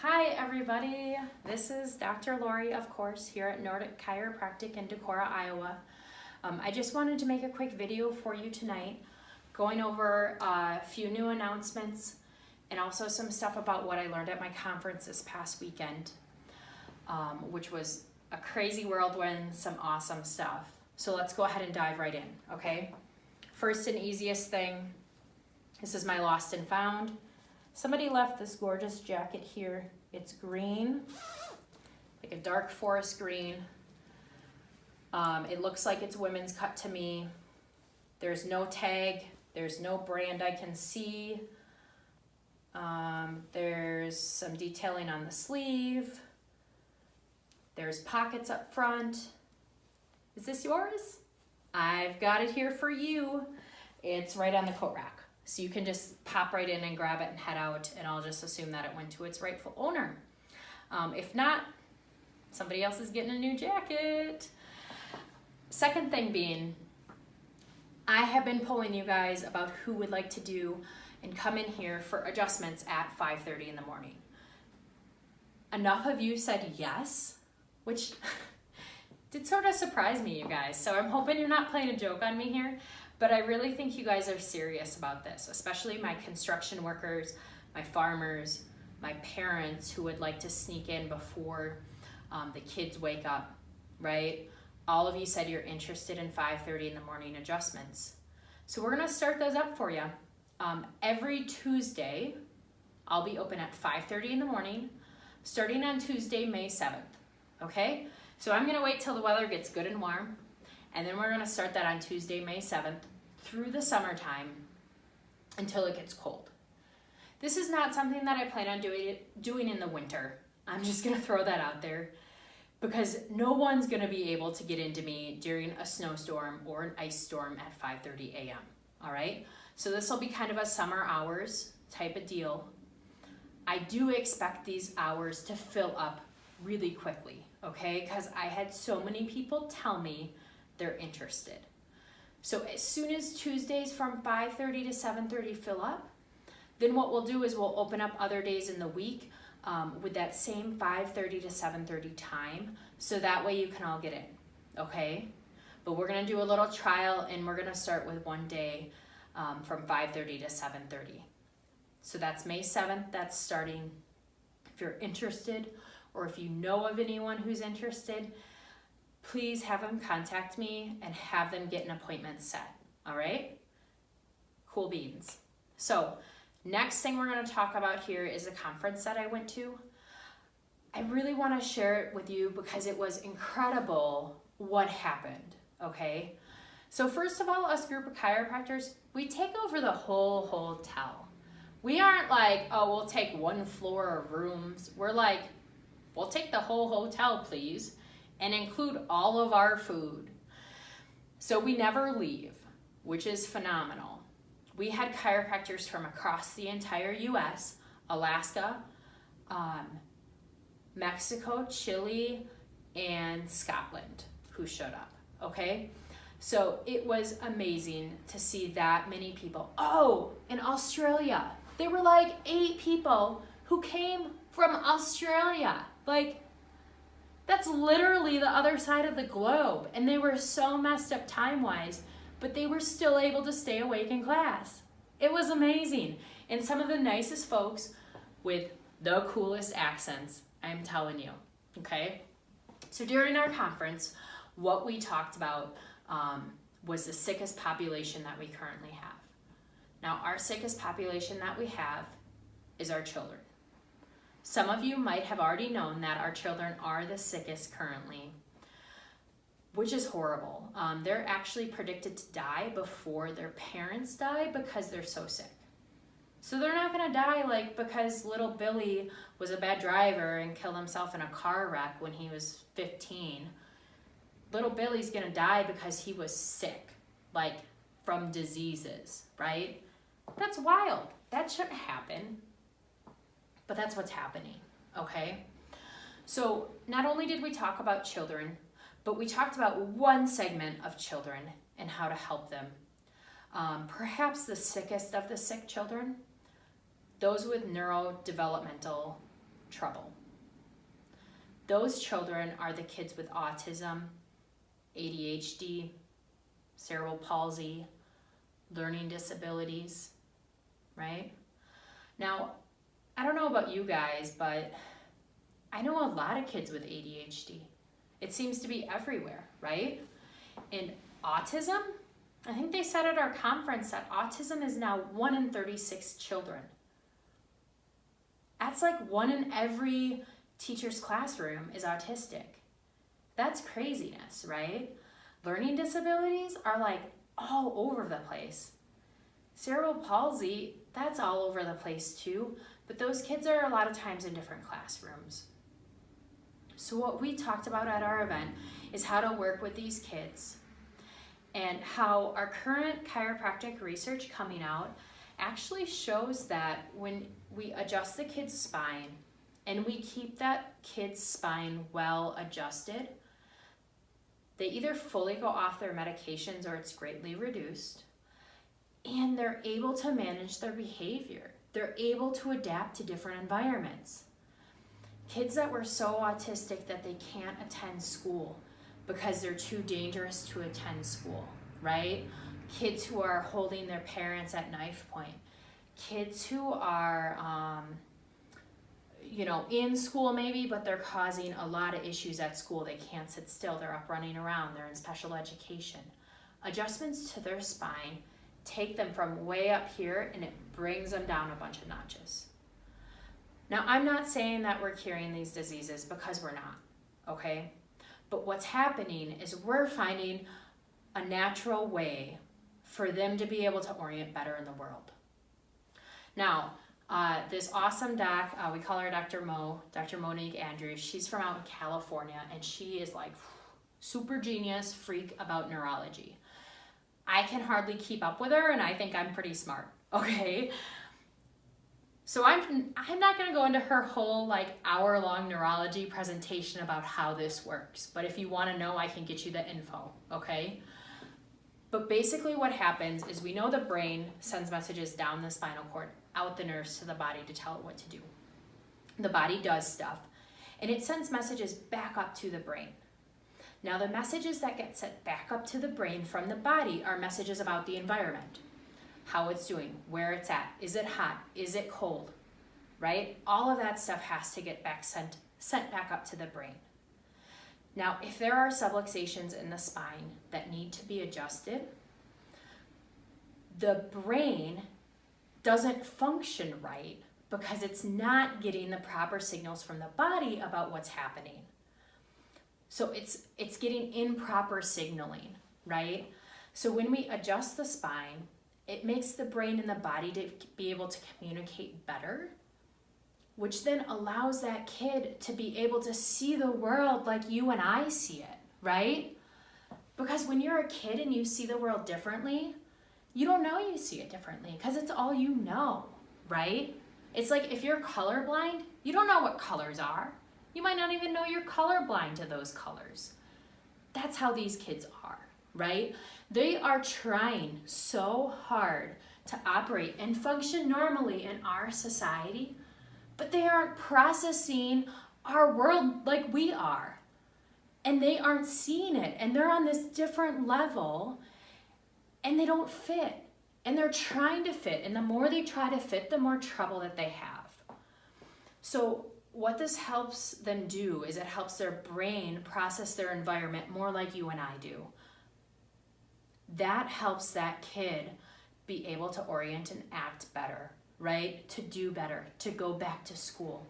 Hi everybody, this is Dr. Laurie, of course, here at Nordic Chiropractic in Decorah, Iowa. I just wanted to make a quick video for you tonight, going over a few new announcements and also some stuff about what I learned at my conference this past weekend, which was a crazy whirlwind, some awesome stuff. So let's go ahead and dive right in, okay? First and easiest thing, this is my lost and found. Somebody left this gorgeous jacket here. It's green, like a dark forest green. It looks like it's women's cut to me. There's no tag. There's no brand I can see. There's some detailing on the sleeve. There's pockets up front. Is this yours? I've got it here for you. It's right on the coat rack. So you can just pop right in and grab it and head out, and I'll just assume that it went to its rightful owner. If not, somebody else is getting a new jacket. Second thing being, I have been polling you guys about who would like to do and come in here for adjustments at 5:30 in the morning. Enough of you said yes, which did sort of surprise me, you guys. So I'm hoping you're not playing a joke on me here. But I really think you guys are serious about this, especially my construction workers, my farmers, my parents who would like to sneak in before the kids wake up, right? All of you said you're interested in 5:30 in the morning adjustments. So we're gonna start those up for you. Every Tuesday, I'll be open at 5:30 in the morning, starting on Tuesday, May 7th, okay? So I'm gonna wait till the weather gets good and warm, and then we're gonna start that on Tuesday, May 7th through the summertime until it gets cold. This is not something that I plan on doing in the winter. I'm just gonna throw that out there because no one's gonna be able to get into me during a snowstorm or an ice storm at 5:30 a.m., all right? So this will be kind of a summer hours type of deal. I do expect these hours to fill up really quickly, okay? Because I had so many people tell me they're interested. So as soon as Tuesdays from 5:30 to 7:30 fill up, then what we'll do is we'll open up other days in the week with that same 5:30 to 7:30 time, so that way you can all get in, okay? But we're gonna do a little trial, and we're gonna start with one day from 5:30 to 7:30. So that's May 7th, that's starting. If you're interested, or if you know of anyone who's interested, please have them contact me and have them get an appointment set, all right? Cool beans. So next thing we're gonna talk about here is a conference that I went to. I really wanna share it with you because it was incredible what happened, okay? So first of all, us group of chiropractors, we take over the whole hotel. We aren't like, oh, we'll take one floor of rooms. We're like, we'll take the whole hotel, please, and include all of our food. So we never leave, which is phenomenal. We had chiropractors from across the entire US, Alaska, Mexico, Chile, and Scotland who showed up, okay? So it was amazing to see that many people. Oh, in Australia, there were like 8 people who came from Australia. Like, that's literally the other side of the globe. And they were so messed up time-wise, but they were still able to stay awake in class. It was amazing. And some of the nicest folks with the coolest accents, I'm telling you, okay? So during our conference, what we talked about was the sickest population that we currently have. Now, our sickest population that we have is our children. Some of you might have already known that our children are the sickest currently, which is horrible. They're actually predicted to die before their parents die because they're so sick. So they're not gonna die like because little Billy was a bad driver and killed himself in a car wreck when he was 15. Little Billy's gonna die because he was sick, like from diseases, right? That's wild. That shouldn't happen. But that's what's happening, okay? So not only did we talk about children, but we talked about one segment of children and how to help them. Perhaps the sickest of the sick children, those with neurodevelopmental trouble. Those children are the kids with autism, ADHD, cerebral palsy, learning disabilities, right? Now, I don't know about you guys, but I know a lot of kids with ADHD. It seems to be everywhere, right? And autism, I think they said at our conference that autism is now 1 in 36 children. That's like 1 in every teacher's classroom is autistic. That's craziness, right? Learning disabilities are like all over the place. Cerebral palsy, that's all over the place too, but those kids are a lot of times in different classrooms. So what we talked about at our event is how to work with these kids and how our current chiropractic research coming out actually shows that when we adjust the kid's spine and we keep that kid's spine well adjusted, they either fully go off their medications or it's greatly reduced, and they're able to manage their behavior. They're able to adapt to different environments. Kids that were so autistic that they can't attend school because they're too dangerous to attend school, right? Kids who are holding their parents at knife point. Kids who are, in school maybe, but they're causing a lot of issues at school. They can't sit still. They're up running around. They're in special education. Adjustments to their spine take them from way up here and it brings them down a bunch of notches. Now, I'm not saying that we're curing these diseases because we're not, okay? But what's happening is we're finding a natural way for them to be able to orient better in the world. Now, this awesome doc, we call her Dr. Monique Andrews. She's from out in California, and she is like super genius freak about neurology. I can hardly keep up with her, and I think I'm pretty smart, okay? So I'm not gonna go into her whole like hour-long neurology presentation about how this works, but if you wanna know, I can get you the info, okay? But basically what happens is we know the brain sends messages down the spinal cord, out the nerves to the body to tell it what to do. The body does stuff, and it sends messages back up to the brain. Now the messages that get sent back up to the brain from the body are messages about the environment, how it's doing, where it's at, is it hot, is it cold, right? All of that stuff has to get sent back up to the brain. Now, if there are subluxations in the spine that need to be adjusted, the brain doesn't function right because it's not getting the proper signals from the body about what's happening. So it's getting improper signaling, right? So when we adjust the spine, it makes the brain and the body to be able to communicate better, which then allows that kid to be able to see the world like you and I see it, right? Because when you're a kid and you see the world differently, you don't know you see it differently because it's all you know, right? It's like if you're colorblind, you don't know what colors are. You might not even know you're colorblind to those colors. That's how these kids are, right? They are trying so hard to operate and function normally in our society, but they aren't processing our world like we are. And they aren't seeing it, and they're on this different level, and they don't fit. And they're trying to fit, and the more they try to fit, the more trouble that they have. So what this helps them do is it helps their brain process their environment more like you and I do. That helps that kid be able to orient and act better, right? To do better, to go back to school.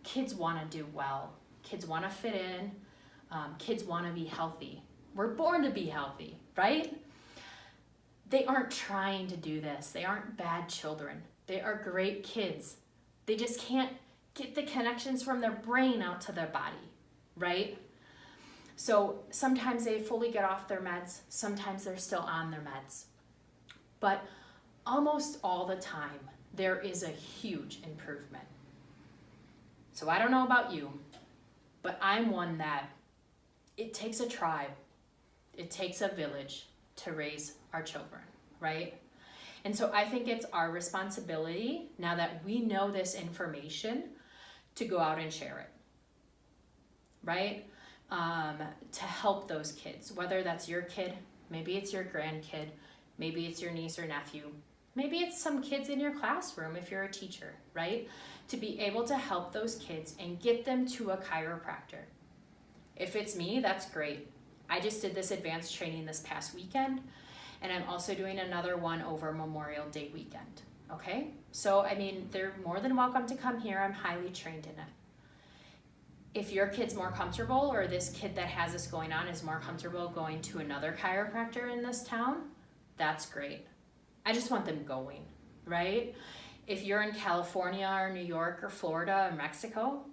Kids want to do well. Kids want to fit in. Kids want to be healthy. We're born to be healthy, right? They aren't trying to do this. They aren't bad children. They are great kids. They just can't get the connections from their brain out to their body, right? So sometimes they fully get off their meds. Sometimes they're still on their meds. But almost all the time, there is a huge improvement. So I don't know about you, but I'm one that it takes a tribe. It takes a village to raise our children, right? And so I think it's our responsibility, now that we know this information, to go out and share it, right? To help those kids, whether that's your kid, maybe it's your grandkid, maybe it's your niece or nephew, maybe it's some kids in your classroom if you're a teacher, right? To be able to help those kids and get them to a chiropractor. If it's me, that's great. I just did this advanced training this past weekend, and I'm also doing another one over Memorial Day weekend, okay? So, I mean, they're more than welcome to come here. I'm highly trained in it. If your kid's more comfortable, or this kid that has this going on is more comfortable going to another chiropractor in this town, that's great. I just want them going, right? If you're in California or New York or Florida or Mexico,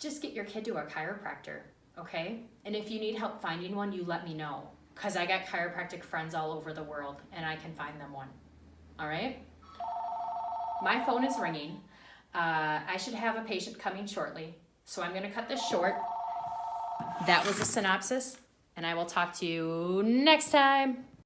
just get your kid to a chiropractor, okay? And if you need help finding one, you let me know, because I got chiropractic friends all over the world and I can find them one, all right? My phone is ringing. I should have a patient coming shortly, so I'm gonna cut this short. That was a synopsis, and I will talk to you next time.